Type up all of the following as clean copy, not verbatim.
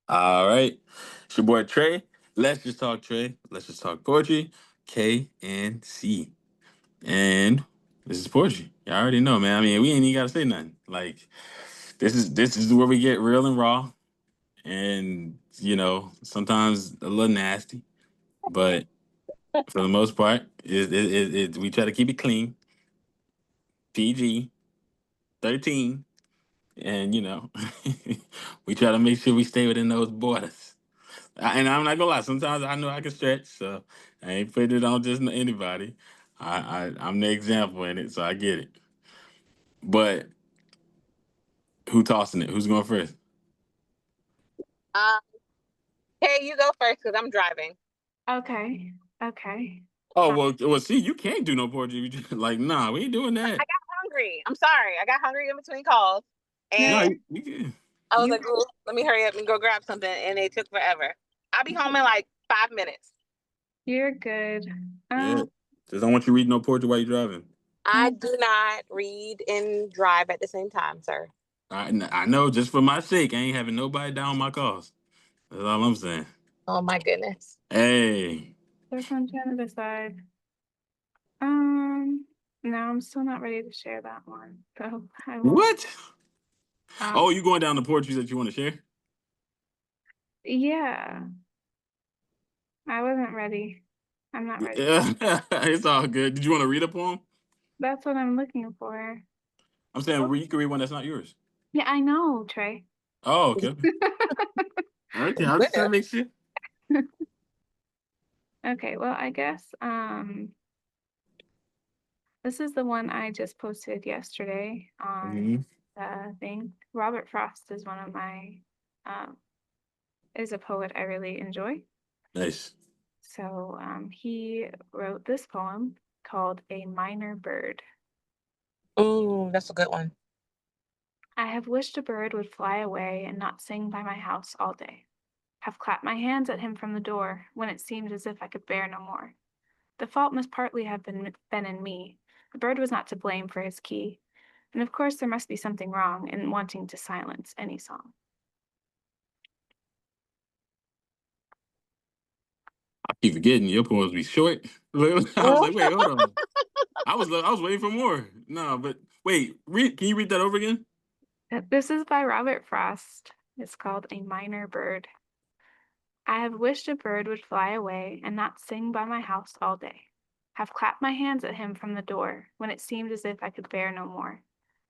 All right. It's your boy Trey. Let's just talk Trey. Let's just talk poetry. K and C. And this is poetry. You all already know, man. I mean, we ain't even gotta say nothing. Like this is where we get real and raw, and sometimes a little nasty, but for the most part, we try to keep it clean, PG 13, and we try to make sure we stay within those borders. And I'm not gonna lie. Sometimes I know I can stretch, so I ain't putting it on just anybody. I'm the example in it, so I get it. But who tossing it? Who's going first? Uh, hey, you go first because I'm driving. Okay. Okay. Oh well. See, you can't do no poetry. Like, nah, we ain't doing I that. got hungry. I'm sorry. I got hungry in between calls, No, and you can. I was like, "Ooh, let me hurry up and go grab something," and it took forever. I'll be home in like 5 minutes. You're good. Yeah, just don't want you reading no poetry while you're driving. I do not read and drive at the same time, sir. I know. Just for my sake, I ain't having nobody down my cause. That's all I'm saying. Oh my goodness. Hey. That's what I'm trying to decide. No, I'm still not ready to share that one. So I won't. What? Oh, you going down the poetry that you want to share? Yeah. I wasn't ready. I'm not ready. It's all good. Did you want to read a poem? That's what I'm looking for. I'm saying you can read one that's not yours. Yeah, I know, Trey. Oh, okay. Okay, I'll just try to make sure. Okay, well, I guess this is the one I just posted yesterday on the thing. Robert Frost is one of my is a poet I really enjoy. Nice. So he wrote this poem called A Minor Bird. Oh, that's a good one. I have wished a bird would fly away and not sing by my house all day. Have clapped my hands at him from the door when it seemed as if I could bear no more. The fault must partly have been in me. The bird was not to blame for his key. And of course there must be something wrong in wanting to silence any song. I keep forgetting your poems be short. I was like, wait, hold on. I was waiting for more. No, but wait, can you read that over again? This is by Robert Frost. It's called A Minor Bird. I have wished a bird would fly away and not sing by my house all day. Have clapped my hands at him from the door when it seemed as if I could bear no more.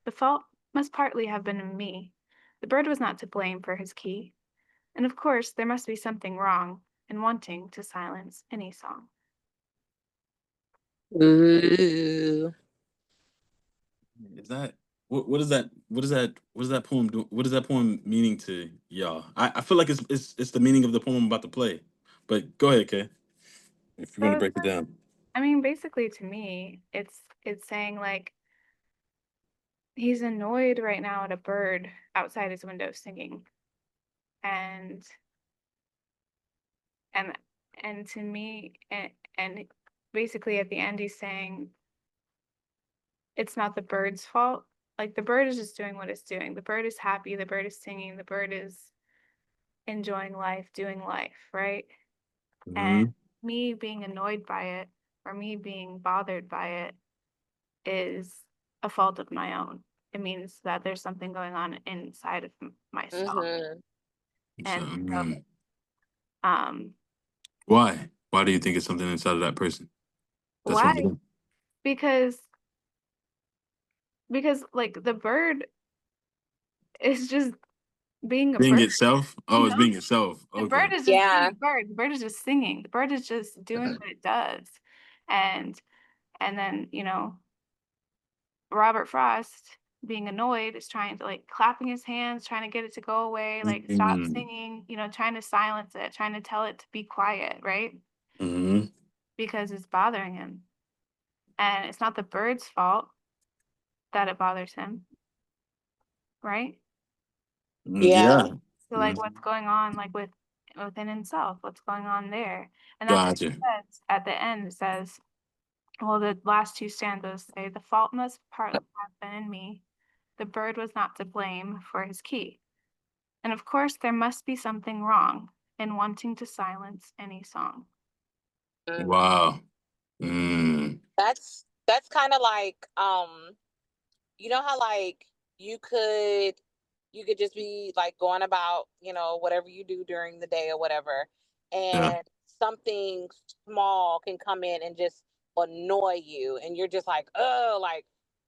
The fault must partly have been in me. The bird was not to blame for his key. And of course there must be something wrong in wanting to silence any song. Ooh. Is that what is that poem do? What is that poem meaning to y'all? I feel like it's the meaning of the poem I'm about to play. But go ahead, Kay. If you want to break it down. I mean, basically to me, it's saying like he's annoyed right now at a bird outside his window singing. And to me, and basically at the end he's saying it's not the bird's fault. Like the bird is just doing what it's doing. The bird is happy, the bird is singing, the bird is enjoying life, doing life, right? And me being annoyed by it or me being bothered by it is a fault of my own. It means that there's something going on inside of myself. And Why do you think it's something inside of that person? Why? Because like the bird is just being a bird. Itself? Oh, it's being itself. Okay. The bird is just being a bird. The bird is just singing. The bird is just doing what it does. And then, Robert Frost being annoyed is trying to like clapping his hands, trying to get it to go away, like stop singing, trying to silence it, trying to tell it to be quiet, right? Because it's bothering him. And it's not the bird's fault that it bothers him, right? Yeah. So like what's going on like within himself, what's going on there? And that's what it says at the end. It says, well, the last two stanzas say, the fault must partly have been in me. The bird was not to blame for his key. And of course, there must be something wrong in wanting to silence any song. Wow. Mm. That's kind of like you know how like you could you could just be like going about, you know, whatever you do during the day or whatever, Yeah. and something small can come in and just annoy you, and you're just like, oh, like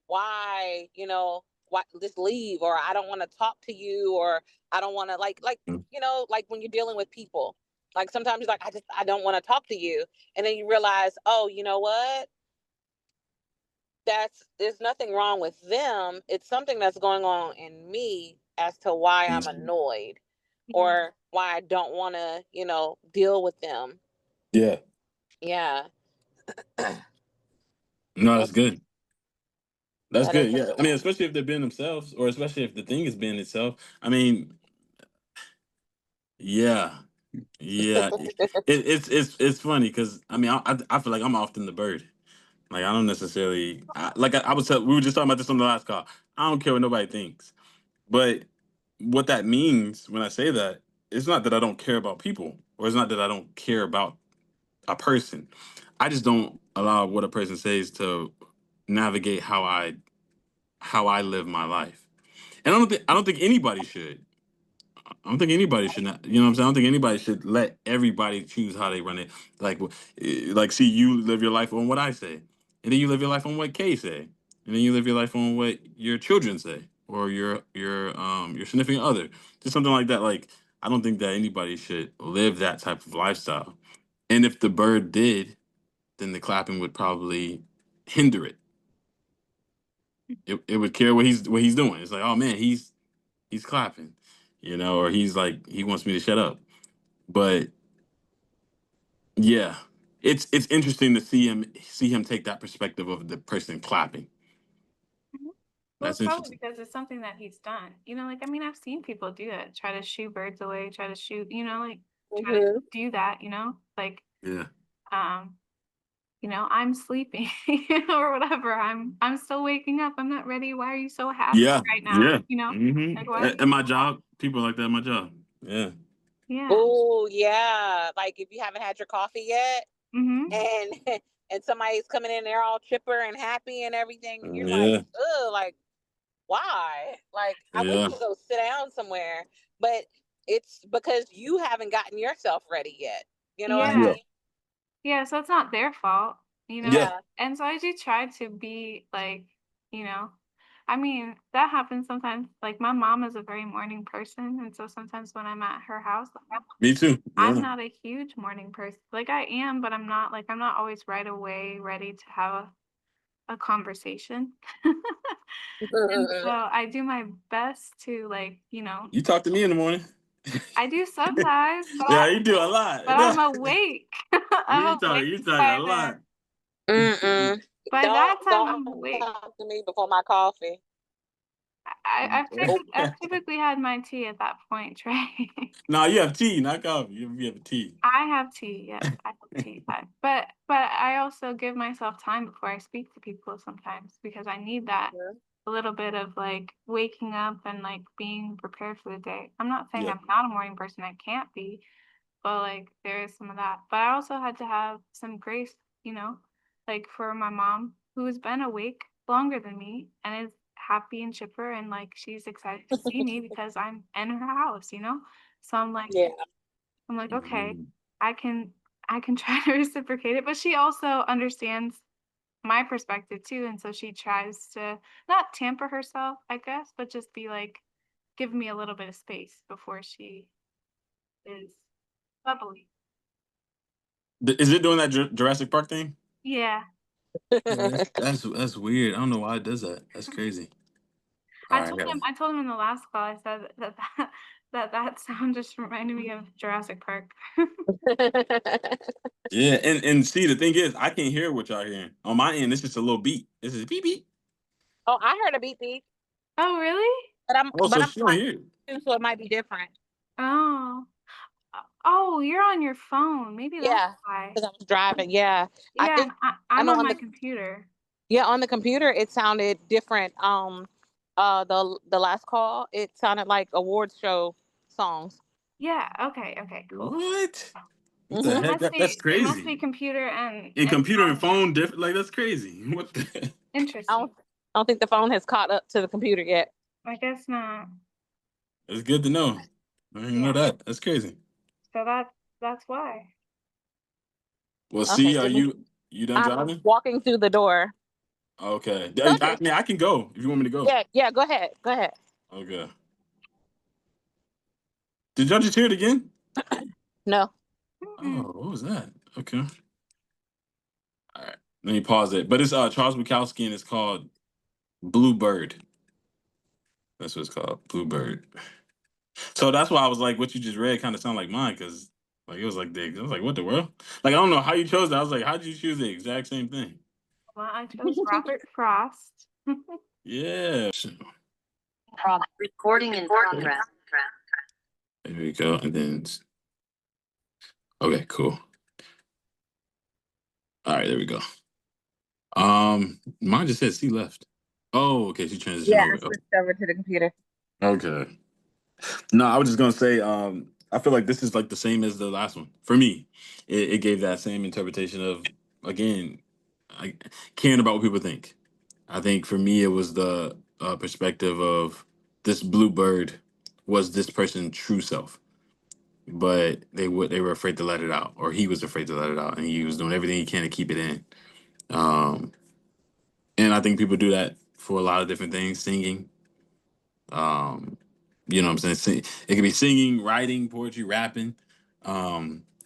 why, you know, why just leave, or I don't want to talk to you, or I don't want to like Mm. you know, like when you're dealing with people, like sometimes you're like, I don't want to talk to you, and then you realize, oh, you know what, there's nothing wrong with them. It's something that's going on in me as to why I'm annoyed Yeah. or why I don't want to, you know, deal with them. Yeah. Yeah. No, that's That's good. That's that is good. Yeah. I mean, especially if they're being themselves, or especially if the thing is being itself. I mean, yeah. Yeah. It's funny because I mean I feel like I'm often the bird. Like I don't necessarily I was we were just talking about this on the last call. I don't care what nobody thinks. But what that means when I say that, it's not that I don't care about people, or it's not that I don't care about a person. I just don't allow what a person says to navigate how I live my life. And I don't think anybody should. I don't think anybody should not. You know what I'm saying? I don't think anybody should let everybody choose how they run it. Like, see, you live your life on what I say, and then you live your life on what Kay say, and then you live your life on what your children say, or your significant other, just something like that. Like, I don't think that anybody should live that type of lifestyle. And if the bird did, then the clapping would probably hinder it. It would care what he's doing. It's like, oh man, he's clapping, or he's like he wants me to shut up. But yeah, it's interesting to see him take that perspective of the person clapping. Well, That's it's probably interesting. because it's something that he's done. Like, I mean, I've seen people do it, try to shoo birds away, try to shoot, like try to Mhm. do that, like, Yeah, um, I'm sleeping or whatever. I'm still waking up. I'm not ready. Why are you so happy yeah, right now? yeah. Like, Hmm. why are you At my so happy? job, people like that at my job. Yeah, Yeah. Oh, yeah. Like if you haven't had your coffee yet Mm-hmm. and and somebody's coming in there all chipper and happy and everything, and you're like, yeah, oh, like why? Like, I wish yeah, you could go sit down somewhere, but it's because you haven't gotten yourself ready yet. You know what I Yeah. yeah, mean? Yeah. So it's not their fault. yeah. Yeah. And so I do try to be like, you know, I mean, that happens sometimes. Like my mom is a very morning person. And so sometimes when I'm at her house, like, Me too. I'm Yeah, not a huge morning person. Like I am, but I'm not always right away ready to have a conversation. And so I do my best to you talk to me in the morning. I do sometimes, Yeah, you do a lot. but I'm awake. you I'm talk, awake you talk by a lot. then. Mm-mm. By that time, Don't I'm awake. talk to me before my coffee. I've typically had my tea at that point, Trey. No, you have tea, not coffee. You have tea. I have tea, yes, I have tea. But I also give myself time before I speak to people sometimes because I need that Mhm. a little bit of like waking up and like being prepared for the day. I'm not saying Yeah. I'm not a morning person, I can't be, but like there is some of that. But I also had to have some grace, like for my mom who has been awake longer than me and is happy and chipper and like she's excited to see me because I'm in her house. So Yeah. I'm like, okay, Mhm. I can I can try to reciprocate it, but she also understands my perspective too, and so she tries to not tamper herself, I guess, but just be like, give me a little bit of space before she is bubbly. Is it doing that Jurassic Park thing? Yeah. Yeah, that's weird. I don't know why it does that. That's crazy. All I right, I told him gotta. I told him in the last call, I said that sound just reminded me of Jurassic Park. Yeah, and see, the thing is, I can't hear what y'all hearing on my end. It's just a little beat. This is beep beep. Oh, I heard a beep beep, Oh, really? but I'm Oh, but so I'm she don't hear it. driving, so it might be different. Oh. Oh, you're on your phone. Maybe that's Yeah, why. because I was driving. Yeah, I Yeah, think I I'm know on on my the computer. on the computer it sounded different. The last call it sounded like awards show. songs. Yeah. Okay. Okay. Cool. What? What the Mm-hmm. heck? That's It must be crazy. computer and Computer and phone. phone different. Like, that's crazy. What the? I Interesting. don't think the phone has caught up to the computer yet. I guess not. It's good to know. I didn't know that. That's crazy. So that's why. Well, Okay, see, are you done I'm driving? walking through the door. Okay. Told you. I mean, I can go if you want me to go. Yeah. Go ahead. Go ahead. Okay. Did y'all just hear it again? No. Mm-mm. Oh, what was that? Okay. All right. Let me pause it. But it's Charles Bukowski and it's called Bluebird. That's what it's called. Bluebird. So that's why I was like, what you just read kind of sound like mine, because like it was like I was like, what the world? Like, I don't know how you chose that. I was like, how did you choose the exact same thing? Well, I chose Robert Frost. Yeah. Recording in progress. There we go. And then okay, cool. All right, there we go. Mine just said C left. Oh, okay. She transitioned Yeah, I over. switched over to the computer. Okay. No, I was just gonna say, I feel like this is like the same as the last one. For me, it gave that same interpretation of, again, I caring about what people think. I think for me, it was the perspective of this bluebird was this person's true self, but they were afraid to let it out, or he was afraid to let it out, and he was doing everything he can to keep it in. Um, and I think people do that for a lot of different things, singing. Um, you know what I'm saying? It could be singing, writing, poetry, rapping,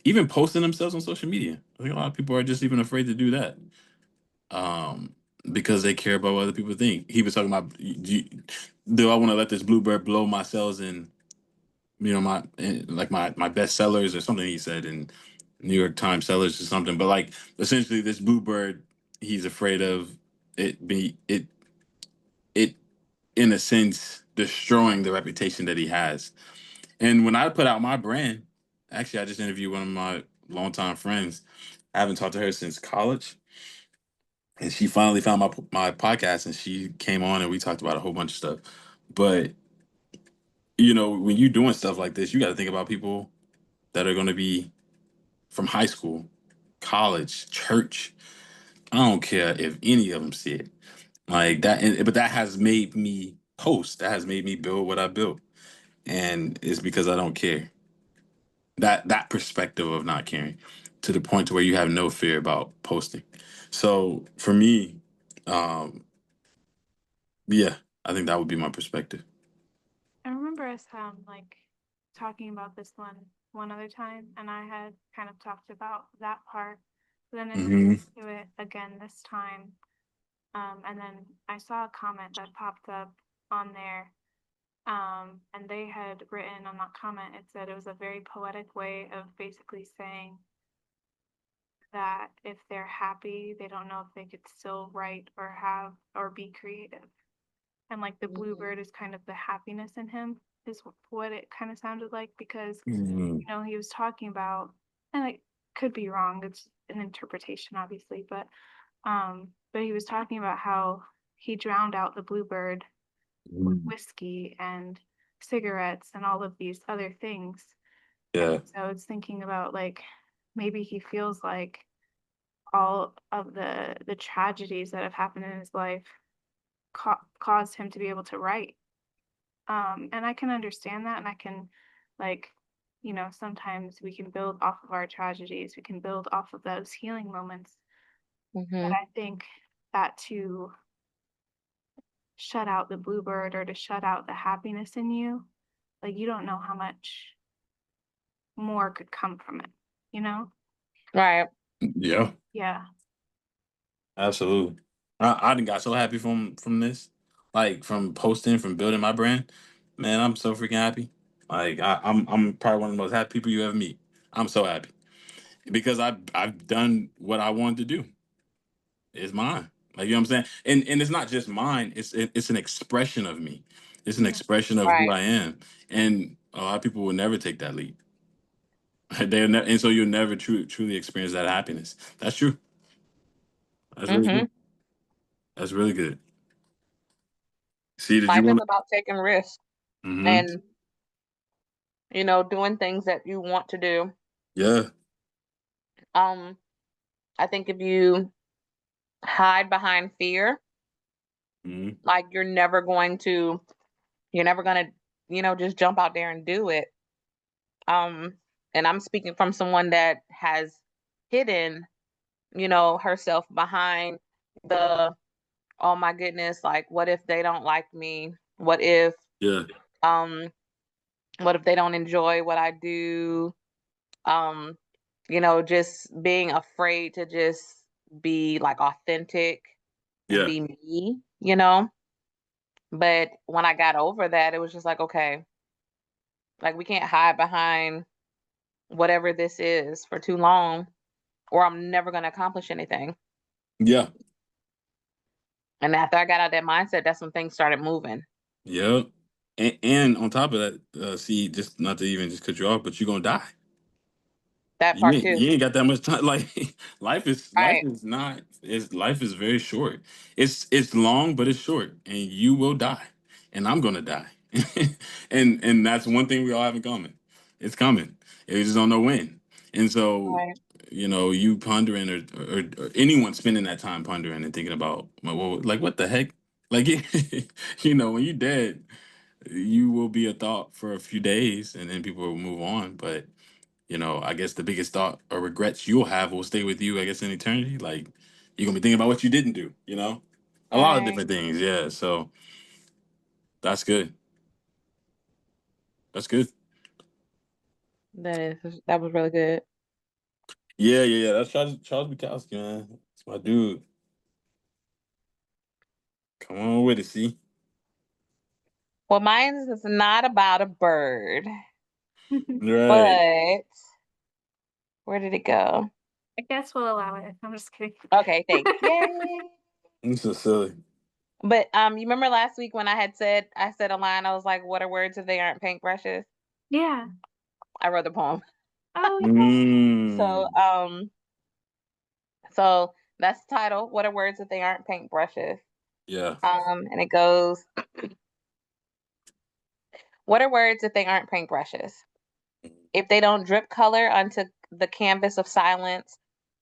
even posting themselves on social media. I think a lot of people are just even afraid to do that, because they care about what other people think. He was talking about, do I want to let this bluebird blow my cells and, like my bestsellers or something he said in New York Times sellers or something. But like essentially, this bluebird, he's afraid of it in a sense destroying the reputation that he has. And when I put out my brand, actually, I just interviewed one of my longtime friends. I haven't talked to her since college, and she finally found my podcast, and she came on, and we talked about a whole bunch of stuff. But when you're doing stuff like this, you got to think about people that are going to be from high school, college, church. I don't care if any of them see it like that, but that has made me post. That has made me build what I built, and it's because I don't care. That perspective of not caring to the point to where you have no fear about posting. So for me, um yeah, I think that would be my perspective. I remember us like talking about this one other time, and I had kind of talked about that part. But then I Hmm. listened to it again this time, and then I saw a comment that popped up on there, and they had written on that comment. It said it was a very poetic way of basically saying that if they're happy, they don't know if they could still write or have or be creative. And like the bluebird is kind of the happiness in him, is what it kind of sounded like, because Hmm. he was talking about, and I could be wrong, it's an interpretation obviously, but he was talking about how he drowned out the bluebird with whiskey and cigarettes and all of these other things. Yeah. So it's thinking about like maybe he feels like all of the tragedies that have happened in his life caused him to be able to write. And I can understand that, and I can, like, sometimes we can build off of our tragedies, we can build off of those healing moments. But I think that to shut out the bluebird or to shut out the happiness in you, like, you don't know how much more could come from it, you know? Right. Yeah, Yeah. absolutely. I done got so happy from this, like from posting, from building my brand. Man, I'm so freaking happy. Like I'm probably one of the most happy people you ever meet. I'm so happy because I've done what I wanted to do. It's mine. Like, you know what I'm saying? And it's not just mine, it's an expression of me. It's an expression of who Right. I am. And a lot of people will never take that leap. And so you'll never truly experience that happiness. That's true. That's really Mm-hmm. good. That's really good. See, did you Life is want about taking risks. to? Hmm. And doing things that you want to do. Yeah. Um, I think if you hide behind fear, Hmm. like you're never gonna, just jump out there and do it. And I'm speaking from someone that has hidden, herself behind the, oh my goodness, like what if they don't like me? Yeah. Um, what if they don't enjoy what I do? Um, just being afraid to just be like authentic and Yeah. be me. But when I got over that, it was just like, okay, like we can't hide behind whatever this is for too long, or I'm never going to accomplish anything. Yeah. And after I got out of that mindset, that's when things started moving. Yeah. And on top of that, see, just not to even just cut you off, but you're gonna die. That You part ain't too. you ain't got that much time. Like life Right. is not. Life is very short. It's long, but it's short, and you will die, and I'm gonna die, and that's one thing we all have in common. It's coming. You just don't know when. And so, Right. you pondering or anyone spending that time pondering and thinking about, well, like what the heck, like when you're dead, you will be a thought for a few days, and then people will move on, but I guess the biggest thought or regrets you'll have will stay with you, I guess, in eternity. Like you're gonna be thinking about what you didn't do. A lot of Right. different things. Yeah. So that's good. That's good. That was really good. Yeah, yeah, yeah. That's Charles Bukowski, man. That's my dude. Come on with it, see? Well, mine is not about a bird, Right. but where did it go? I guess we'll allow it. I'm just kidding. Okay, thanks. Yay. This is silly. But you remember last week when I said a line, I was like, what are words if they aren't paintbrushes? Yeah. I wrote the poem. Oh So Mm. so that's the title. What are words if they aren't paintbrushes? Yeah. And it goes, what are words if they aren't paintbrushes? If they don't drip color onto the canvas of silence,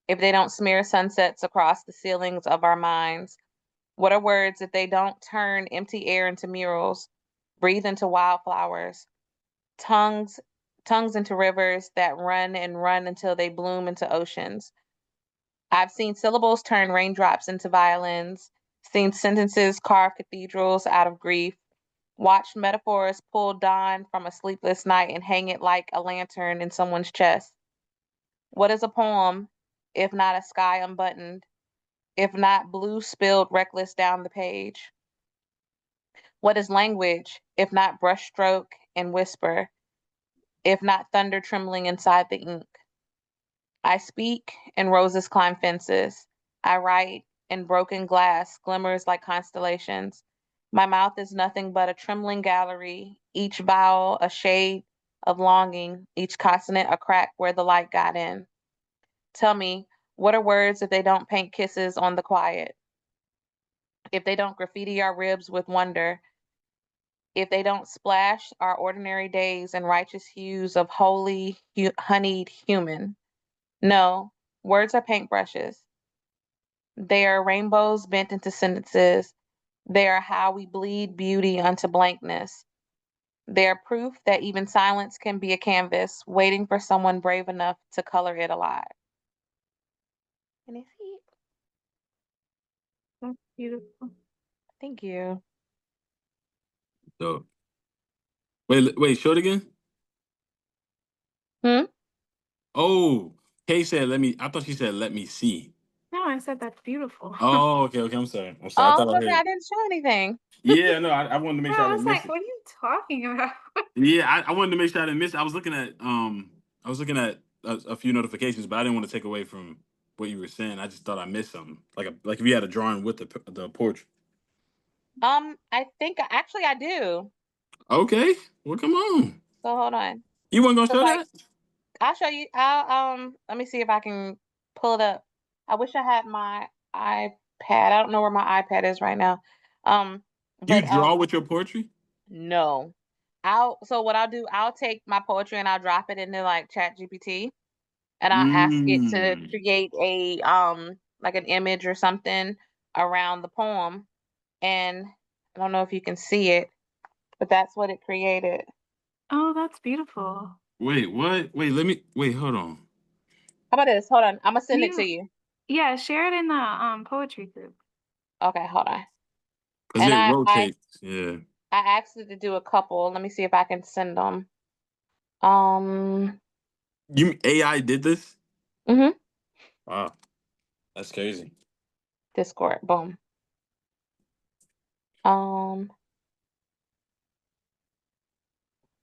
if they don't smear sunsets across the ceilings of our minds, what are words if they don't turn empty air into murals, breathe into wildflowers, tongues tongues into rivers that run and run until they bloom into oceans? I've seen syllables turn raindrops into violins, seen sentences carve cathedrals out of grief, watched metaphors pull dawn from a sleepless night and hang it like a lantern in someone's chest. What is a poem if not a sky unbuttoned, if not blue spilled reckless down the page? What is language if not brushstroke and whisper, if not thunder trembling inside the ink? I speak and roses climb fences. I write and broken glass glimmers like constellations. My mouth is nothing but a trembling gallery, each vowel a shade of longing, each consonant a crack where the light got in. Tell me, what are words if they don't paint kisses on the quiet? If they don't graffiti our ribs with wonder? If they don't splash our ordinary days in righteous hues of holy, honeyed human? No, words are paintbrushes. They are rainbows bent into sentences. They are how we bleed beauty unto blankness. They are proof that even silence can be a canvas, waiting for someone brave enough to color it alive. And it's it. That's beautiful. Thank you. So wait, show it again. Hmm? Oh, Kay said let me. I thought she said let me see. No, I said that's beautiful. Oh, okay, okay. I'm sorry. I'm sorry. I Oh, thought I okay. I heard. didn't show anything. Yeah, no, I wanted to make sure I I was didn't miss like, it. what are you talking about? Yeah, I wanted to make sure I didn't miss it. I was looking at a few notifications, but I didn't want to take away from what you were saying. I just thought I missed something, like if you had a drawing with the portrait. I think actually I do. Okay, well, come on. So hold on. You weren't gonna Cause show like that? I'll show you. I'll let me see if I can pull it up. I wish I had my iPad. I don't know where my iPad is right now. Um, You but draw with your poetry? no. So what I'll do, I'll take my poetry and I'll drop it into like Chat GPT, and I'll ask it to Mm. create a like an image or something around the poem. And I don't know if you can see it, but that's what it created. Oh, that's beautiful. Wait, what? Wait, hold on. How about this? Hold on. I'm gonna Can send it to you, you. yeah, share it in the poetry group. Okay, hold on. Because And it I rotates. Yeah. I asked it to do a couple. Let me see if I can send them. Um, You AI did this? mhm. Wow. That's crazy. Discord. Boom. Um,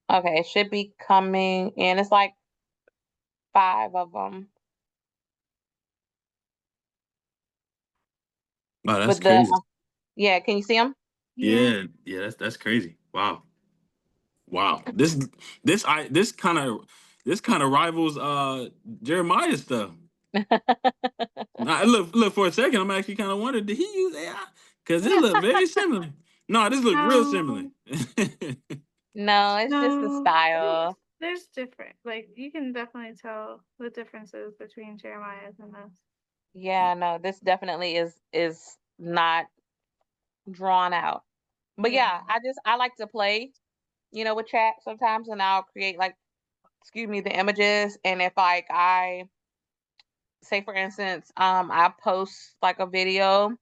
okay, it should be coming in. It's like 5 of them. Wow, that's With the crazy. yeah, can you see them? Yeah. Yeah, that's crazy. Wow. Wow. This kind of rivals Jeremiah stuff. Nah, look for a second. I'm actually kind of wondering, did he use AI? Because it looked very similar. No, this looked real similar. No, No, it's just the no, style. there's different. Like you can definitely tell the differences between Jeremiah's and this. Yeah, no, this definitely is not drawn out. But Yeah. yeah, I like to play, with chat sometimes, and I'll create like, excuse me, the images. And if like I say for instance, I post like a video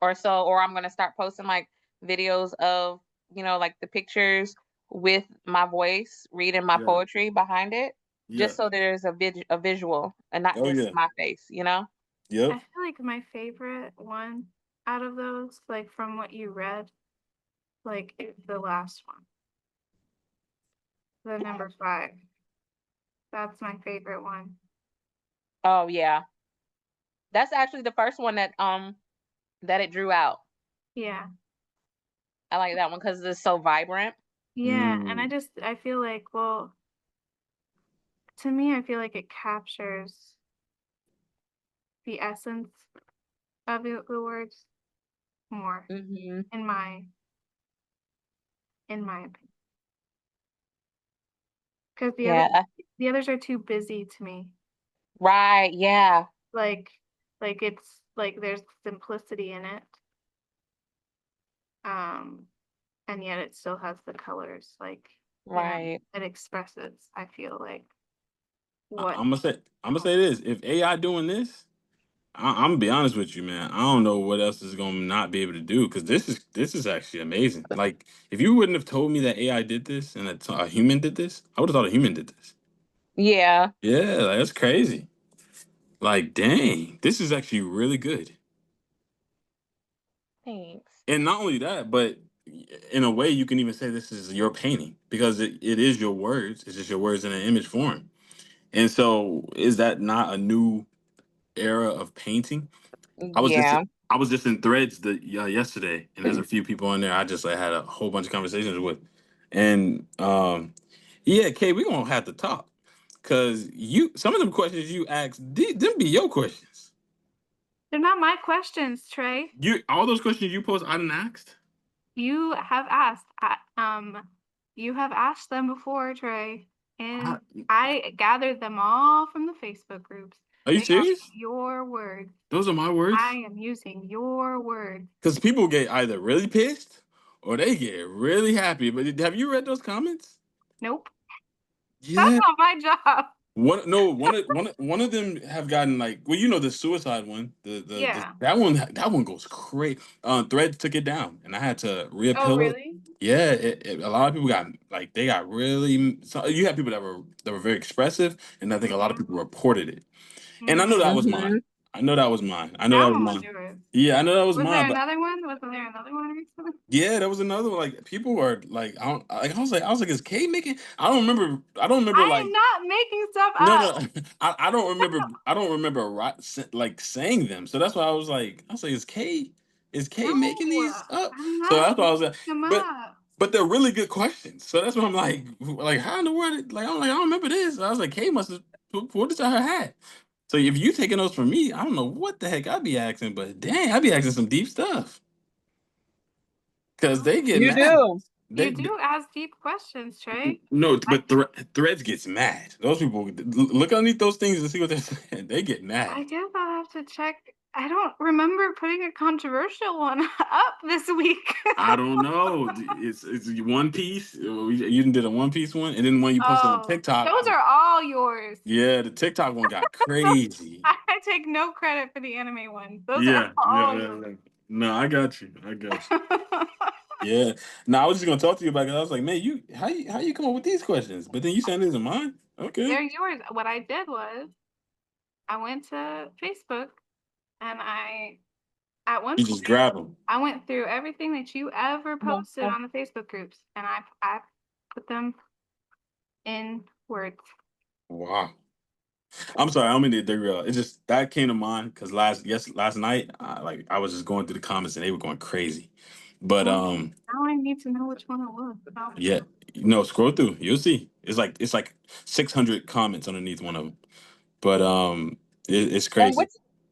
or so, or I'm gonna start posting like videos of, like the pictures with my voice reading my Yeah, poetry behind it, yeah. just so there's a visual and not Oh just yeah. my face. I Yep. feel like my favorite one out of those, like from what you read, like is the last one, the number 5. That's my favorite one. Oh yeah. That's actually the first one that it drew out. Yeah. I like that one because it's so vibrant. Yeah. And Mm. I feel like, well, to me, I feel like it captures the essence of the words more Hmm. in my opinion. Because Yeah. the others are too busy to me. Right. Yeah. Like it's like there's simplicity in it. Um, and yet it still has the colors, like, Right. it expresses, I feel like, I, what I'm gonna say I'm gonna say this. If AI doing this, I'm gonna be honest with you, man. I don't know what else is gonna not be able to do because this is actually amazing. Like, if you wouldn't have told me that AI did this and a human did this, I would have thought a human did this. Yeah. Yeah, like, that's crazy. Like, dang, this is actually really good. Thanks. And not only that, but in a way, you can even say this is your painting because it is your words. It's just your words in an image form. And so, is that not a new era of painting? I was just Yeah. I was just in Threads yesterday, and there's a few people in there. I just like had a whole bunch of conversations with, and yeah, Kay, we gonna have to talk because some of them questions you asked, them be your questions. they're not my questions, Trey. All those questions you posed, I didn't asked. You have asked. You have asked them before, Trey, I, and I gathered them all from the Facebook groups. are you They are serious? your words. Those are my I words. am using your words. Because people get either really pissed or they get really happy. But have you read those comments? Nope, that's Yeah. not my job. One of them have gotten like, well, the suicide one, Yeah. that one goes crazy. Threads took it down, and I had to Oh, reappeal it. really? Yeah, a lot of people got like they got really. So you had people that were very expressive, and I think a lot of Mm-hmm. people reported it. And I know Mm-hmm. that was mine. Hmm. I know that was mine. I know That that was one was mine. yours. Yeah, I know that was Was mine. there But another one? Wasn't there another one recently? yeah, there was another one. Like people were like, I was like, is Kate making? I don't remember I like. am not making stuff No, up. no, I don't remember. I don't remember like saying them. So that's why I was like, is K making No, these up? I'm So not that's why I was like, making them but up. but they're really good questions. So that's why I'm like how in the world? Like I'm like I don't remember this. I was like, K must have put this out her hat. So if you taking those from me, I don't know what the heck I'd be asking, but dang, I'd be asking some deep stuff because they get You mad. do. You do ask deep questions, Trey. No, but Threads gets mad. Those people look underneath those things and see what they're saying. They get mad. I guess I'll have to check. I don't remember putting a controversial one up this week. I don't know. It's One Piece. You did a One Piece one, and then one you posted on TikTok. Those are all yours. Yeah, the TikTok one got crazy. I take no credit for the anime ones. Those are all yours. No, I got you. Yeah. No, I was just gonna talk to you about it. 'Cause I was like, man, how you come up with these questions? But then you saying these are mine. Okay. They're yours. What I did was I went to Facebook and You just grab them. I went through everything that you ever posted on the Facebook groups and I put them in words. Wow. I'm sorry, I don't mean to derail. It just that came to mind because last night, I was just going through the comments and they were going crazy. But now I need to know which one it was. Yeah, scroll through, you'll see. It's like 600 comments underneath one of them. But it's crazy.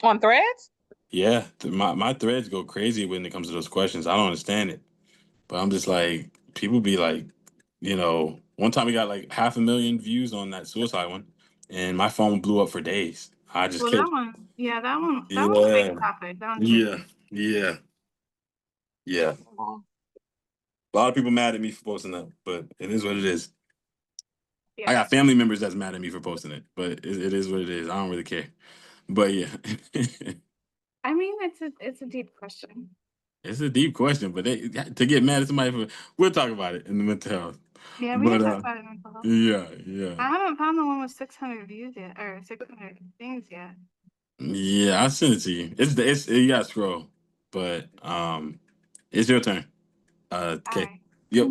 On Threads? Yeah, my threads go crazy when it comes to those questions. I don't understand it, but I'm just like people be like, one time we got like 500,000 views on that suicide one, and my phone blew up for days. I just that one was a big topic. Yeah. A lot of people mad at me for posting that, but it is what it is. Yeah. I got family members that's mad at me for posting it, but it is what it is. I don't really care. But yeah. I mean, it's a deep question. It's a deep question, but to get mad at somebody we'll talk about it in the mental health. Yeah, we can talk about it in mental health. Yeah. I haven't found the one with 600 views yet, or 600 things yet. Yeah, I'll send it to you. It's you gotta scroll, but it's your turn. Okay. Right. Yep.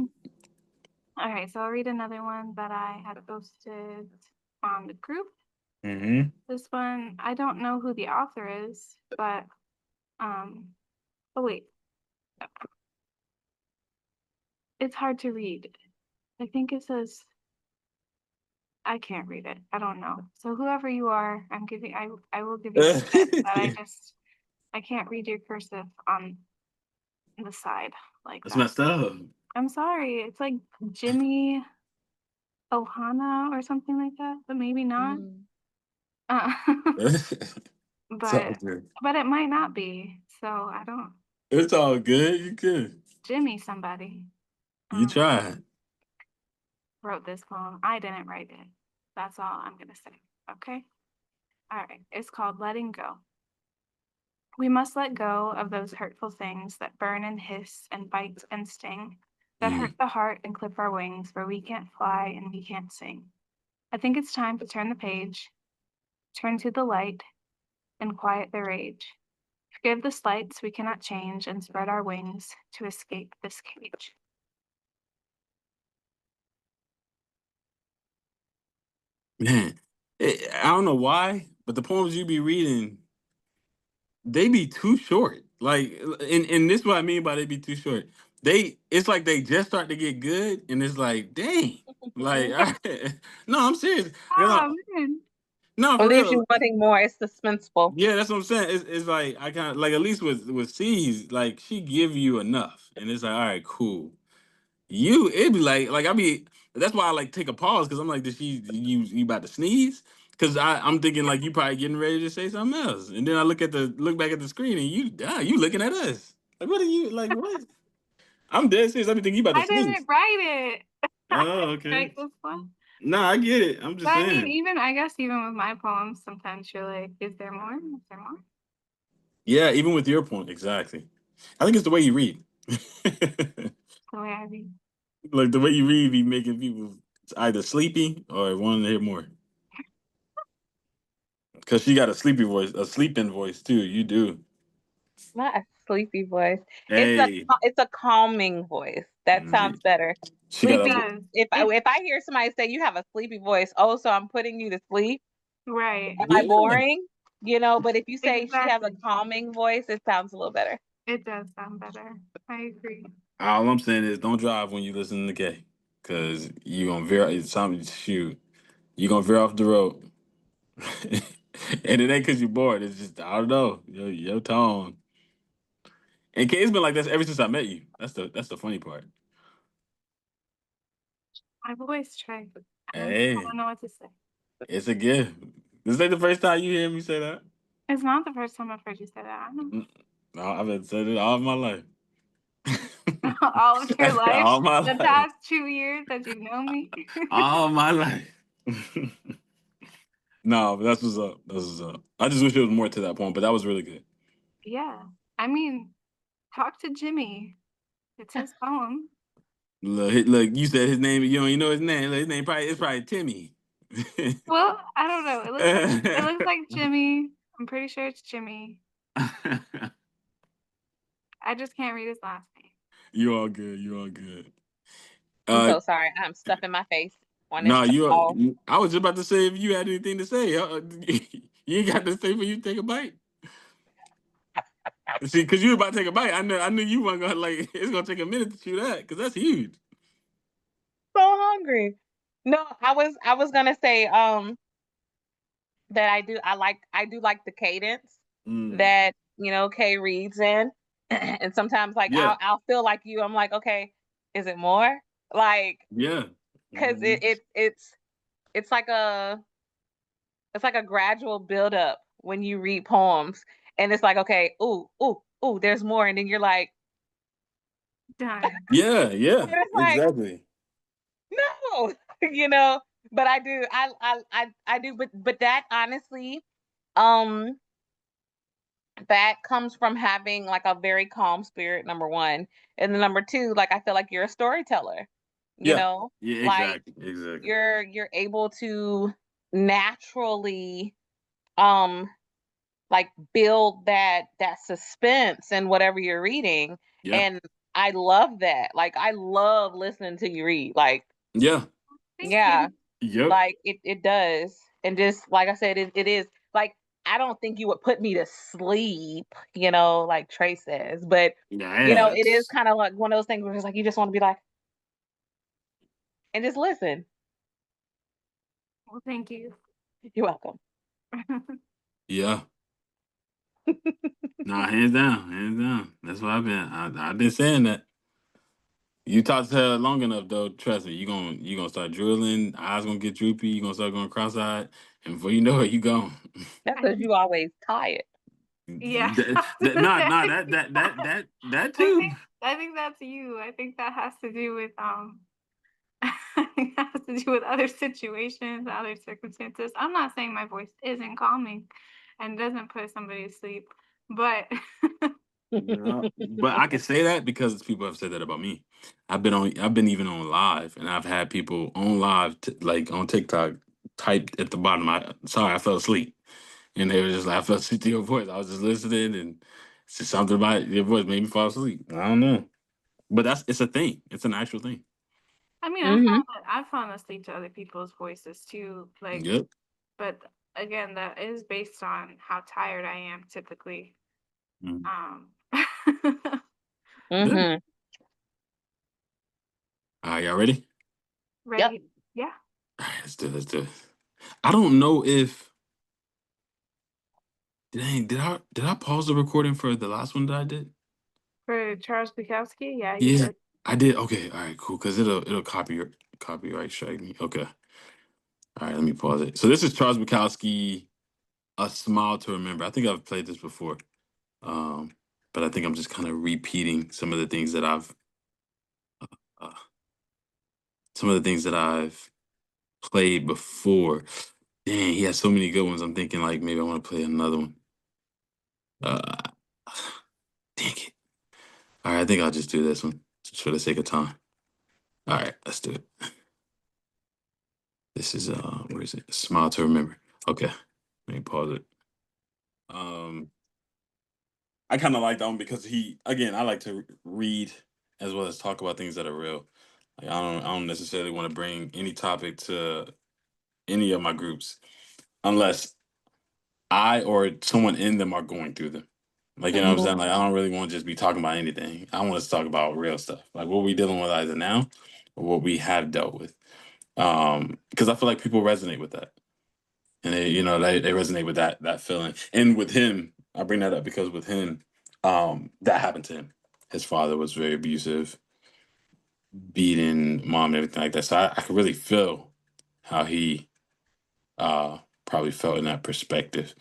All right, so I'll read another one that I had posted on the group. Mm-hmm. This one, I don't know who the author is, but oh wait. It's hard to read. I think it says I can't read it. I don't know. So whoever you are, I will give you respect, but I can't read your cursive on the side like That's that. messed up. I'm sorry. It's like Jimmy Ohana or something like that, but maybe not. But it might not be. So I don't. It's all good. You good. Jimmy somebody. You tried. Wrote this poem. I didn't write it. That's all I'm gonna say. Okay. All right. It's called Letting Go. We must let go of those hurtful things that burn and hiss and bite and sting, that hurt the heart and clip our wings, where we can't fly and we can't sing. I think it's time to turn the page, turn to the light, and quiet the rage. Forgive the slights we cannot change and spread our wings to escape this cage. Man, I don't know why, but the poems you be reading, they be too short. Like, and this is what I mean by they be too short. It's like they just start to get good, and it's like, dang, like, no, I'm serious. Man. No, for real. You wanting more. It's suspenseful. Yeah, that's what I'm saying. It's like I kind of like at least with C's, like she give you enough, and it's like, all right, cool. It'd be like I be. That's why I like take a pause because I'm like, did you about to sneeze? Because I'm thinking like you probably getting ready to say something else, and then I look back at the screen and you looking at us like what are you like what? I'm dead serious. I be thinking you about to sneeze. I didn't write it. Oh, okay. Write this one. No, I get it. I'm just saying. I mean, I guess even with my poems, sometimes you're like, is there more? Is there more? Yeah, even with your point, exactly. I think it's the way you read. The way I read. Like the way you read be making people either sleepy or wanting to hear more. Because she got a sleeping voice too. You do. Not a sleepy voice. Hey. It's a calming voice. That sounds better. Sleepy. If I hear somebody say you have a sleepy voice, so I'm putting you to sleep. Right. Am I boring? But if you say she has a calming voice, it sounds a little better. It does sound better. I agree. All I'm saying is don't drive when you listen to K. Cause you gonna veer you gonna veer off the road. And it ain't cause you're bored. It's just I don't know. Your tone. And K's been like this ever since I met you. That's the funny part. My voice, Trey. I Hey, don't know what to say. it's a gift. This ain't the first time you hear me say that. It's not the first time I've heard you say that. I know. No, I've been saying it all my life. All of your life, All my the life. past 2 years that you've known me. All my life. No, but that's what's up. That's what's up. I just wish there was more to that point, but that was really good. Yeah. I mean, talk to Jimmy. It's his poem. Look, you said his name. You don't even know his name. His name it's probably Timmy. Well, I don't know. It looks like Jimmy. I'm pretty sure it's Jimmy. I just can't read his last name. You all good. You all good. I'm so sorry. I'm stuffing my face on this No, call. I was just about to say if you had anything to say. You ain't got to say when you take a bite. See, because you were about to take a bite. I knew you weren't gonna like. It's gonna take a minute to chew that because that's huge. So hungry. No, I was gonna say that I do like the cadence that Kay reads in. And sometimes like Yeah. I'll feel like you, I'm like, okay, is it more? Like, Yeah. because it's like a gradual buildup when you read poems, and it's like, okay, ooh, there's more, and then you're like, Done. Yeah. and it's like, Exactly. no, But I do, but that honestly, um, that comes from having like a very calm spirit, number one, and then number two, like I feel like you're a storyteller, Yeah. Yeah. like Exactly. you're able to naturally um like build that suspense in whatever you're reading. Yeah. And I love that. Like I love listening to you read. Like, Yeah. Thank yeah, you. Yep. like it does. And just like I said, it is like, I don't think you would put me to sleep, like Trey says, but Yeah. it is kind of like one of those things where it's like you just want to be like and just listen. Well, thank you. You're welcome. Yeah. Nah, hands down, hands down. That's what I've been saying that. You talk to her long enough though, trust me, you gonna start drooling, eyes gonna get droopy, you gonna start going cross-eyed, and before you know it, you gone. That's because you always tired. Yeah. Nah, that too. I think that's you. I think that has to do with I think that has to do with other situations, other circumstances. I'm not saying my voice isn't calming and doesn't put somebody to sleep, but No, but I can say that because people have said that about me. I've been even on live, and I've had people on live, like on TikTok, typed at the bottom. Sorry, I fell asleep, and they were just like, I fell asleep to your voice. I was just listening, and it's just something about your voice made me fall asleep. I don't know, but it's a thing. It's an actual thing. I mean, Mm-hmm. I've fallen asleep to other people's voices too. Like, Yep. but again, that is based on how tired I am typically. Mhm. Good. Mm-hmm. All right, y'all ready? Yep. Ready? Yeah. All right, let's do it. Let's do it. I don't know if did I pause the recording for the last one that I did? For Charles Bukowski, yeah, you Yeah, did. I did. Okay, all right, cool. Because it'll copyright strike me. Okay, all right, let me pause it. So this is Charles Bukowski, "A Smile to Remember." I think I've played this before, um, but I think I'm just kind of repeating uh, some of the things that I've played before. Dang, he has so many good ones. I'm thinking like maybe I want to play another one. Uh, Dang it. All right, I think I'll just do this one just for the sake of time. All right, let's do it. This is where is it? "Smile to Remember." Okay, let me pause it. Um, I kind of like that one because I like to read as well as talk about things that are real. Like I don't necessarily want to bring any topic to any of my groups unless I or someone in them are going through them. Like you know what I'm Mm-hmm. saying? Like I don't really want to just be talking about anything. I want us to talk about real stuff, like what we dealing with either now or what we have dealt with. Because I feel like people resonate with that, and they resonate with that feeling. And with him, I bring that up because with him, that happened to him. His father was very abusive, beating mom and everything like that. So I could really feel how he probably felt in that perspective.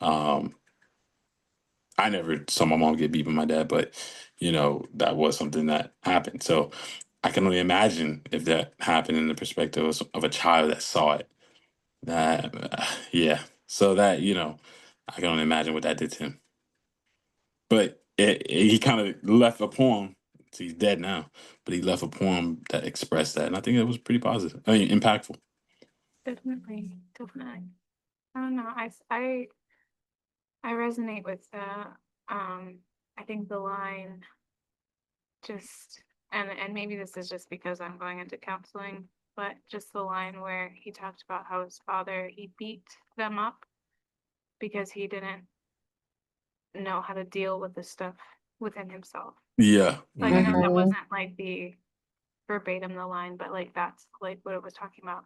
Um, I never saw my mom get beat by my dad, but that was something that happened. So I can only imagine if that happened in the perspective of a child that saw it. That yeah. So that I can only imagine what that did to him. But he kind of left a poem. So he's dead now, but he left a poem that expressed that, and I think it was pretty positive. I mean, impactful. Definitely, definitely. I don't know. I resonate with that. I think the line just and maybe this is just because I'm going into counseling, but just the line where he talked about how his father, he beat them up because he didn't know how to deal with the stuff within himself. Yeah. Like I know that Mhm. wasn't like the verbatim the line, but like that's like what it was talking about.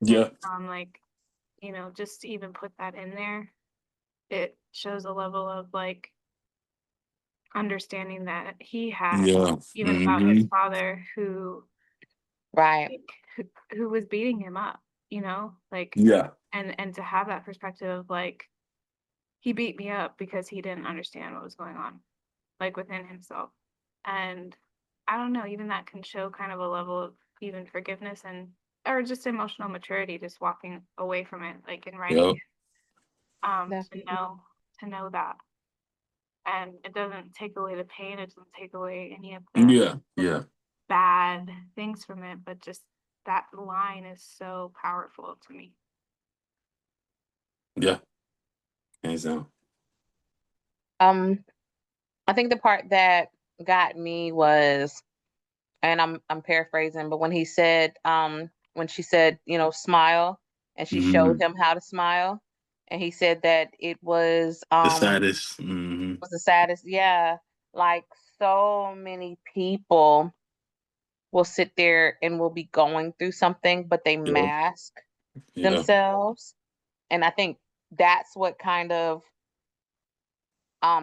And Yeah. like, just to even put that in there, it shows a level of like understanding that he had, Yeah. even about his Hmm. father Right. who, who was beating him up, like Yeah. and to have that perspective of like he beat me up because he didn't understand what was going on, like within himself. And I don't know, even that can show kind of a level of even forgiveness and or just emotional maturity, just walking away from it, like in writing Yeah. it, to Definitely. know that. And it doesn't take away the pain, it doesn't take away any of Yeah. the Yeah. bad things from it, but just that line is so powerful to me. Yeah. Hands down. Um, I think the part that got me was, and I'm paraphrasing, but when she said, smile, and she showed Hmm. him how to smile, and he said that it The saddest. Hmm. was the saddest. Yeah, like so many people will sit there and will be going through something, but they Yeah. mask Yeah. themselves. And I think that's what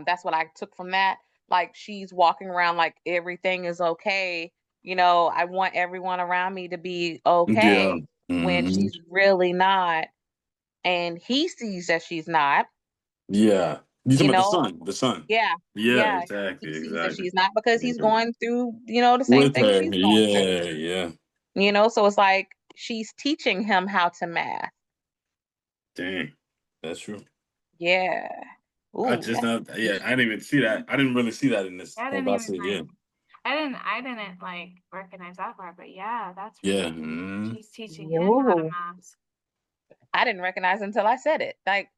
that's what I took from that. Like she's walking around like everything is okay. I want everyone around me to be Yeah. okay when Hmm. she's really not. And he sees that she's not, Yeah. You talking you about the know. son? The son. Yeah. Yeah. Yeah. He Exactly. sees that Exactly. she's not because he's Mhm. going through, the same With thing her. she's going through. Yeah. Yeah. So it's like she's teaching him how to math. Dang. That's true. Yeah. I Ooh, just that's not. Yeah. I didn't even see that. I didn't really see that in this. I Oh, didn't that's even it. Yeah. like I didn't like recognize that part, but yeah, that's really Yeah. Mhm. she's teaching him how to Ooh. mask. I didn't recognize it until I said it. Like,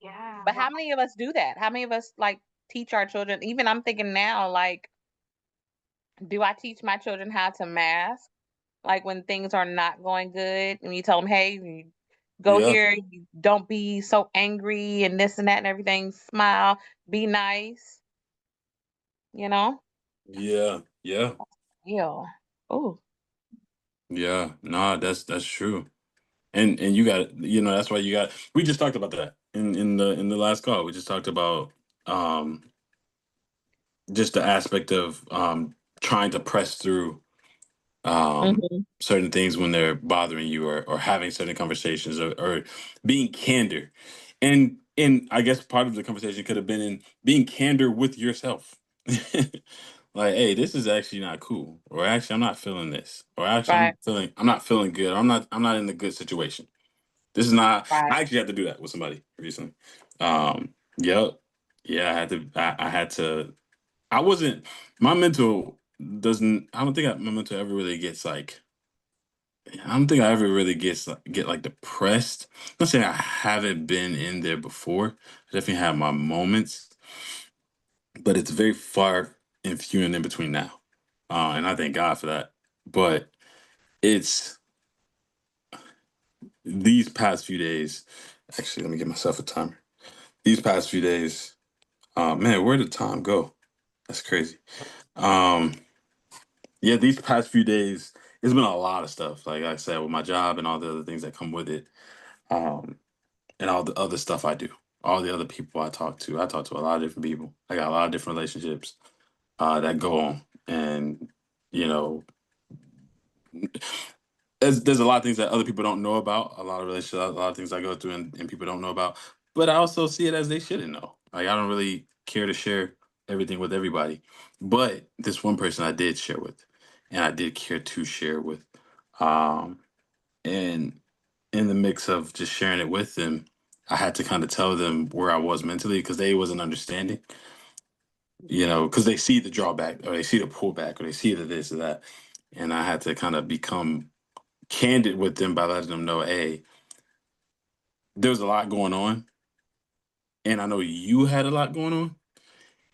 Yeah, but wow. how many of us do that? How many of us like teach our children? Even I'm thinking now, like, do I teach my children how to mask? Like when things are not going good, and you tell them, "Hey, you go Yeah. here. You don't be so angry and this and that and everything. Smile, be nice." You know? Yeah. Yeah. Yeah. Oh. Yeah. Nah. That's true. And you got that's why you got. We just talked about that in the last call. We just talked about um just the aspect of trying to press through Hmm. certain things when they're bothering you, or having certain conversations, or being candor. And I guess part of the conversation could have been in being candor with yourself. Like, hey, this is actually not cool, or actually I'm not feeling this, or actually Right. I'm not feeling good, or I'm not in a good situation. This is not. Right. I actually had to do that with somebody recently. Yep. Yeah, I had to. I wasn't. My mental doesn't. I don't think my mental ever really gets like. I don't think I ever really get like depressed. I'm not saying I haven't been in there before. I definitely have my moments, but it's very far and few and in between now. And I thank God for that. But it's these past few days. Actually, let me get myself a timer. These past few days, man, where did time go? That's crazy. Um, yeah, these past few days, it's been a lot of stuff. Like I said, with my job and all the other things that come with it. Um, and all the other stuff I do, all the other people I talk to. I talk to a lot of different people. I got a lot of different relationships that go on, and you know, there's a lot of things that other people don't know about, a lot of relationships, a lot of things I go through and people don't know about. But I also see it as they shouldn't know. Like I don't really care to share everything with everybody. But this one person I did share with, and I did care to share with. Um, and in the mix of just sharing it with them, I had to kind of tell them where I was mentally because they wasn't understanding, because they see the drawback or they see the pullback or they see the this or that. And I had to kind of become candid with them by letting them know, hey, there's a lot going on. And I know you had a lot going on.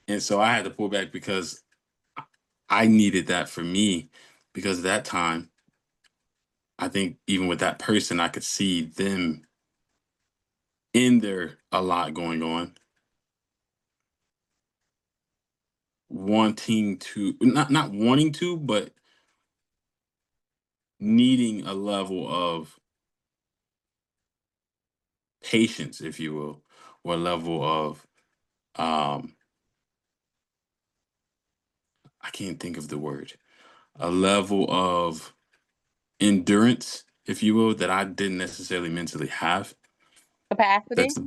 And so I had to pull back because I needed that for me. Because at that time, I think even with that person, I could see them in there a lot going on, wanting to not wanting to, but needing a level of patience, if you will, or a level of um I can't think of the word, a level of endurance, if you will, that I didn't necessarily mentally have. Capacity. That's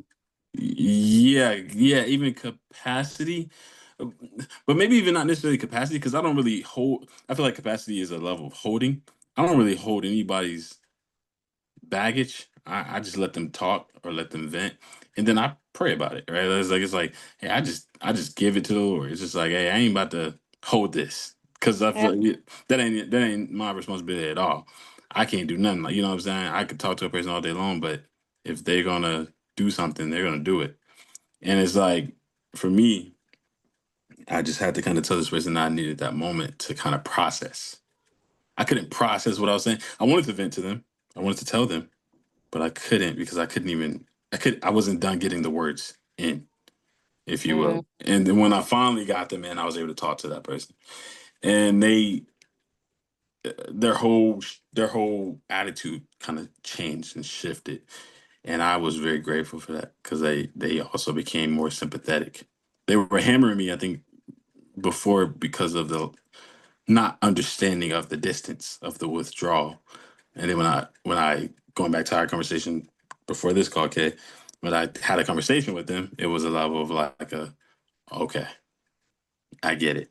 yeah, yeah, even capacity, but maybe even not necessarily capacity because I don't really hold. I feel like capacity is a level of holding. I don't really hold anybody's baggage. I just let them talk or let them vent, and then I pray about it. Right? It's like, hey, I just give it to the Lord. It's just like, hey, I ain't about to hold this because I Yeah. feel like that ain't my responsibility at all. I can't do nothing. Like, you know what I'm saying? I could talk to a person all day long, but if they're gonna do something, they're gonna do it. And it's like for me, I just had to kind of tell this person that I needed that moment to kind of process. I couldn't process what I was saying. I wanted to vent to them. I wanted to tell them, but I couldn't because I couldn't even I wasn't done getting the words in, if you Mm. will. And then when I finally got them in, I was able to talk to that person. And their whole attitude kind of changed and shifted. And I was very grateful for that because they also became more sympathetic. They were hammering me, I think, before because of the not understanding of the distance of the withdrawal. And then when I going back to our conversation before this call, Kay, when I had a conversation with them, it was a level of like okay, I get it.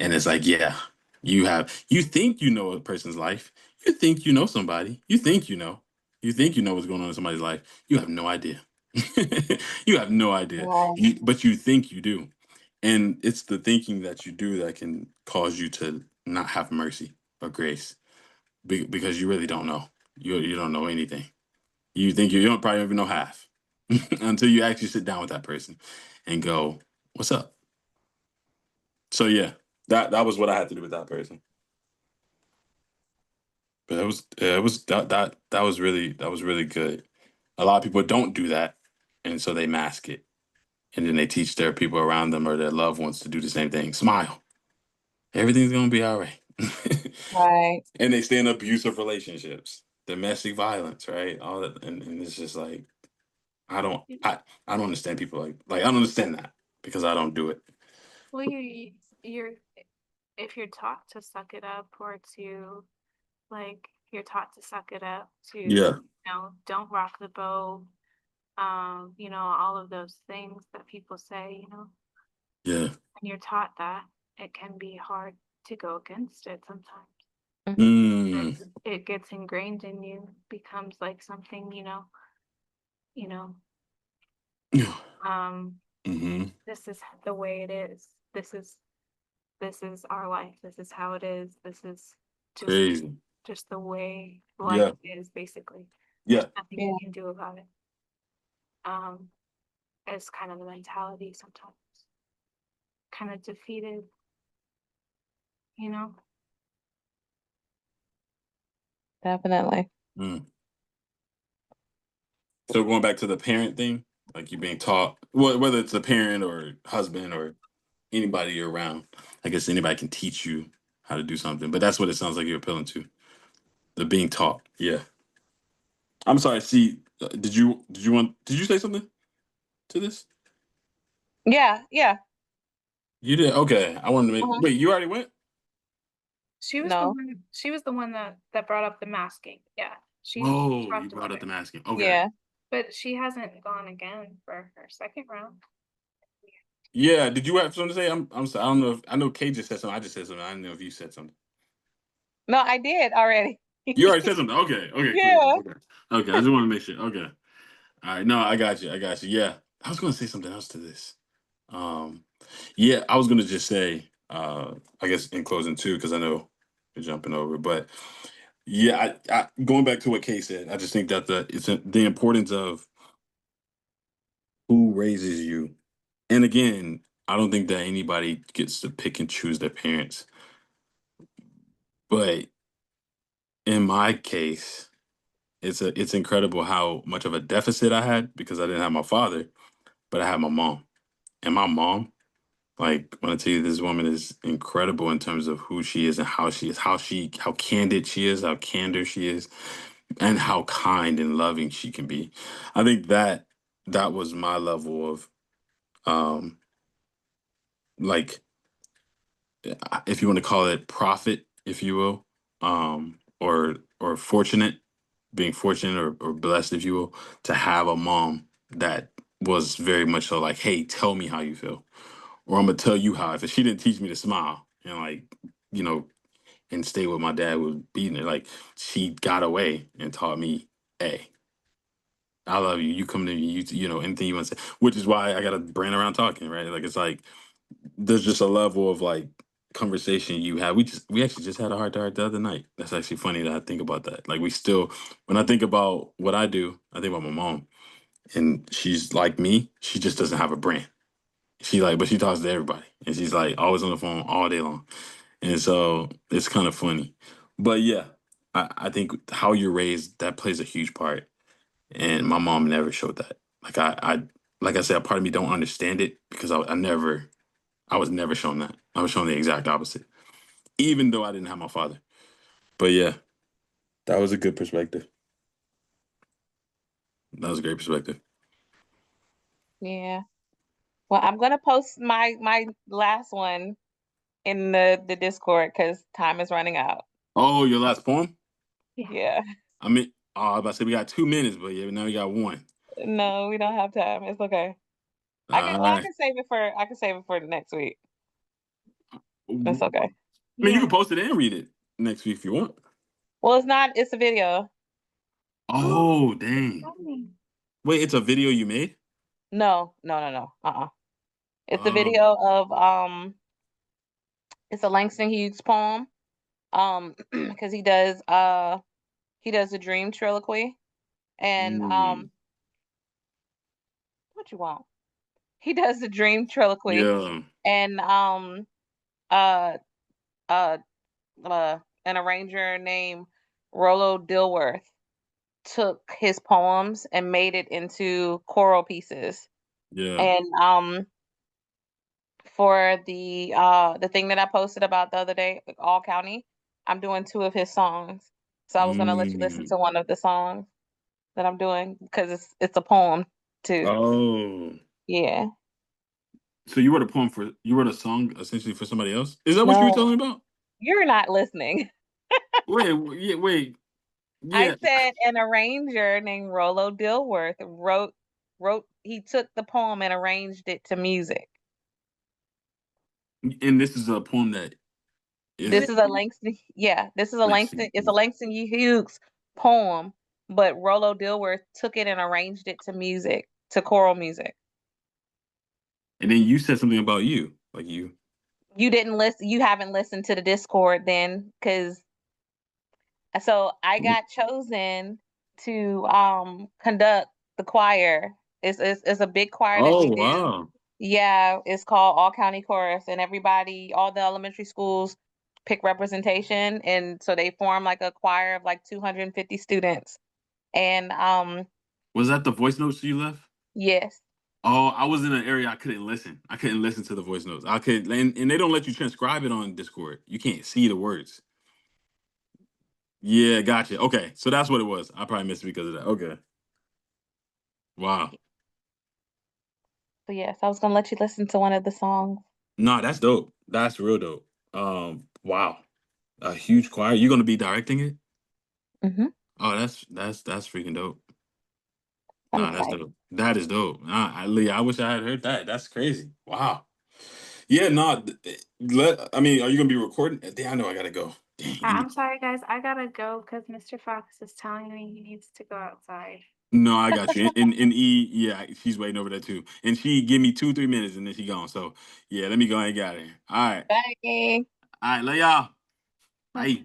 And it's like, yeah, you think you know a person's life. You think you know somebody. You think you know. You think you know what's going on in somebody's life. You have no idea. You have no idea. Wow. But you think you do. And it's the thinking that you do that can cause you to not have mercy or grace because you really don't know. You don't know anything. You think you don't probably even know half until you actually sit down with that person and go, "What's up?" So yeah, that was what I had to do with that person. But it was that was really good. A lot of people don't do that, and so they mask it, and then they teach their people around them or their loved ones to do the same thing. Smile. Everything's gonna be all right. Right. And they stay in abusive relationships, domestic violence, right? All that, and it's just like I don't I don't understand people like I don't understand that because I don't do it. Well, you're if you're taught to suck it up or to like you're taught to suck it up to Yeah, don't rock the boat, all of those things that people say, yeah. when you're taught that, it can be hard to go against it sometimes. Mhm. It, Mm. it gets ingrained in you, becomes like something, you know, um, Mm-hmm. this is the way it is. This is our life. This is how it is. This is just Crazy. just the way life Yeah, is, basically. There's yeah. nothing Yeah. you can do about it. Um, it's kind of the mentality sometimes. Kind of defeated, you know? Definitely. Mm. So going back to the parent thing, like you being taught, whether it's a parent or husband or anybody you're around, I guess anybody can teach you how to do something. But that's what it sounds like you're appealing to. The being taught. Yeah. I'm sorry. See, did you say something to this? Yeah. Yeah. You did. Okay. I wanted to make. Uh-huh. Wait, you already went? She was the No. one. She was the one that brought up the masking. Yeah, she Oh, you talked brought about up the it, masking. Okay. Yeah. but she hasn't gone again for her second round. Yeah. Did you have something to say? I'm sorry. I don't know if I know Kay just said something. I just said something. I don't know if you said something. No, I did already. You already said something. Okay. Okay. Cool. Yeah. Okay. Okay. I just want to make sure. Okay. All right. No, I got you. I got you. Yeah. I was gonna say something else to this. Um, yeah, I was gonna just say, I guess in closing too, because I know you're jumping over, but yeah, going back to what Kay said, I just think that the importance of who raises you. And again, I don't think that anybody gets to pick and choose their parents. But in my case, it's incredible how much of a deficit I had because I didn't have my father, but I had my mom. And my mom, like when I tell you this woman is incredible in terms of who she is and how she is, how candid she is, how candor she is, and how kind and loving she can be. I think that was my level of um like if you want to call it profit, if you will, or fortunate, being fortunate or blessed, if you will, to have a mom that was very much so like, hey, tell me how you feel, or I'm gonna tell you how. If she didn't teach me to smile and like, you know, and stay with my dad was beating it, like she got away and taught me, hey, I love you. You come to me, you know, anything you want to say, which is why I got a brain around talking, right? Like it's like there's just a level of like conversation you have. We actually just had a heart to heart the other night. That's actually funny that I think about that. Like we still, when I think about what I do, I think about my mom, and she's like me. She just doesn't have a brand. She like, but she talks to everybody, and she's like always on the phone all day long, and so it's kind of funny. But yeah, I think how you're raised that plays a huge part, and my mom never showed that. Like I said, a part of me don't understand it because I was never shown that. I was shown the exact opposite, even though I didn't have my father. But yeah, that was a good perspective. That was a great perspective. Yeah. Well, I'm gonna post my last one in the Discord because time is running out. Oh, your last poem? Yeah. I mean, I was about to say we got 2 minutes, but yeah, now we got one. No, we don't have time. It's okay. All I right. can save it for next week. I It's mean, okay. you can Yeah. post it and read it next week if you want. Well, it's not. It's a video. Oh, It's dang. funny. Wait, it's a video you made? No, no, no, no. It's a Oh, video of It's a Langston Hughes poem. Because he does a dream triloquy, and mm, what you want? He does the dream triloquy, yeah, and uh uh an arranger named Rollo Dilworth took his poems and made it into choral pieces. yeah. And for the thing that I posted about the other day, All County, I'm doing two of his songs. So I was gonna let you listen Mm. to one of the songs that I'm doing because it's a poem too. Oh, Yeah. so you wrote a song essentially for somebody else? Is that what you were No, telling me about? you're not listening. Wait, I yeah. said an arranger named Rollo Dilworth wrote he took the poem and arranged it to music. And this is a poem that is This is a Langston, yeah, this is a Langston. It's a Langston Hughes poem, but Rollo Dilworth took it and arranged it to music, to choral music. And then you said something about you, like you. You didn't listen, you haven't listened to the Discord then, because so I got chosen to conduct the choir. It's a big choir that Oh we do. wow. Yeah, it's called All County Chorus, and everybody, all the elementary schools pick representation, and so they form like a choir of like 250 students. And Was that the voice notes you left? yes. Oh, I was in an area I couldn't listen. I couldn't listen to the voice notes. I could, and they don't let you transcribe it on Discord. You can't see the words. Yeah, gotcha. Okay, so that's what it was. I probably missed it because of that. Okay. Wow. So yes, I was gonna let you listen to one of the songs. Nah, that's dope. That's real dope. Wow. A huge choir. You gonna be directing it? Mm-hmm. Oh, that's freaking dope. I'm Nah, that's excited. dope. That is dope. Lee, I wish I had heard that. That's crazy. Wow. Yeah, no. I mean, are you gonna be recording? Damn, I know I gotta go. Dang, I'm sorry, guys. I gotta go because Mr. Fox is telling me he needs to go outside. No, I got you. In E, yeah, she's waiting over there too. And she give me 2-3 minutes and then she gone. So yeah, let me go and get out of here. All right. Bye. All right, love y'all. Bye. Bye.